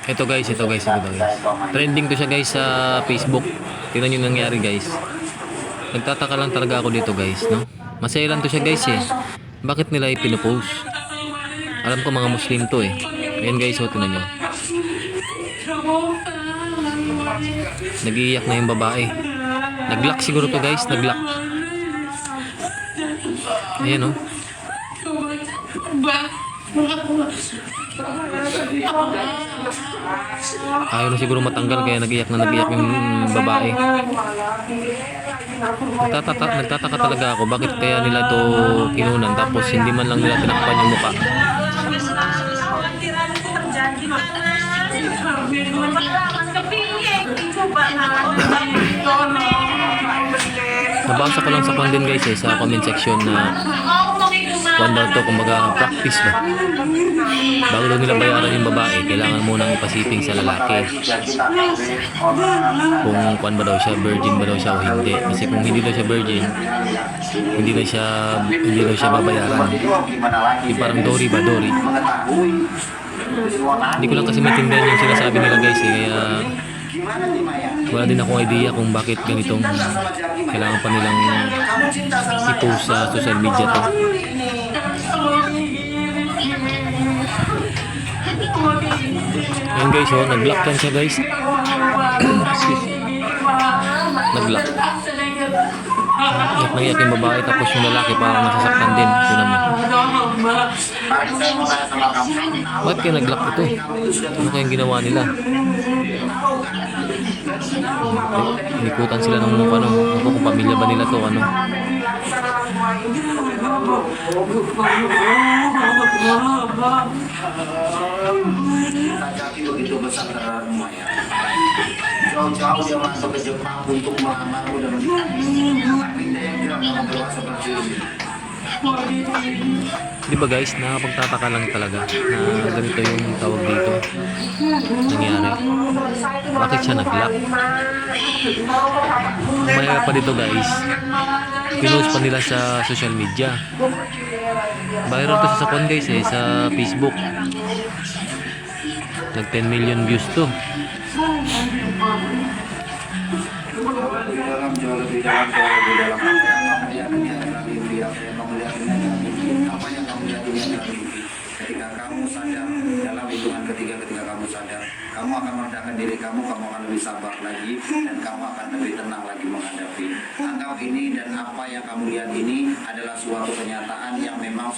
Ito guys. Trending to siya guys sa Facebook. Tingnan nyo nangyari guys. Nagtataka lang talaga ako dito guys, no? Masaya lang to siya guys eh. Bakit nila ipinopost? Alam ko mga Muslim to eh. Ayan guys, tingnan nyo. Nag-iiyak na yung babae. Nag-lock siguro to guys, nag-lock. Ayan oh. Ayaw na siguro matanggal kaya nag-iyak yung babae. Nagtataka talaga ako bakit kaya nila to kinunan tapos hindi man lang nila tinakpan yung mukha. Nabasa ko lang sa comment guys eh, sa comment section na kung daw to, kumbaga practice ba, bago daw nila bayaran yung babae kailangan munang ipasiping sa lalaki kung kuan ba daw siya, virgin ba daw siya o hindi. Kasi kung hindi daw siya virgin, hindi daw siya babayaran. Yung parang Dory. Hindi ko lang kasi maintindihan yung sinasabi nila guys eh, kaya wala din akong idea kung bakit ganitong kailangan pa nilang i-post sa social media to. Ayan guys, nag-lock lang siya guys. Nag-lock. Nag-iyak yung babae tapos yung lalaki parang nasasaktan din. Ito naman. Bakit kaya nag-lock ito? Ano kayang ginawa nila? Inikutan sila ng mukha kung pamilya ba nila to ano. Jauh-jauh dia masuk ke Jepang untuk melamar dan Di ba guys, nakapagtataka lang talaga na ganito yung tawag dito nangyari. Bakit siya nag-lock? Maya pa dito guys, pinost pa nila sa social media. Viral to sa kon guys eh, sa Facebook. Nag 10 million views to. Ketika kamu sadar dalam hitungan ketiga, ketika kamu sadar, kamu akan merendahkan diri kamu akan lebih sabar lagi dan kamu akan lebih tenang lagi menghadapi. Anggap ini dan apa yang kamu lihat ini adalah suatu kenyataan yang memang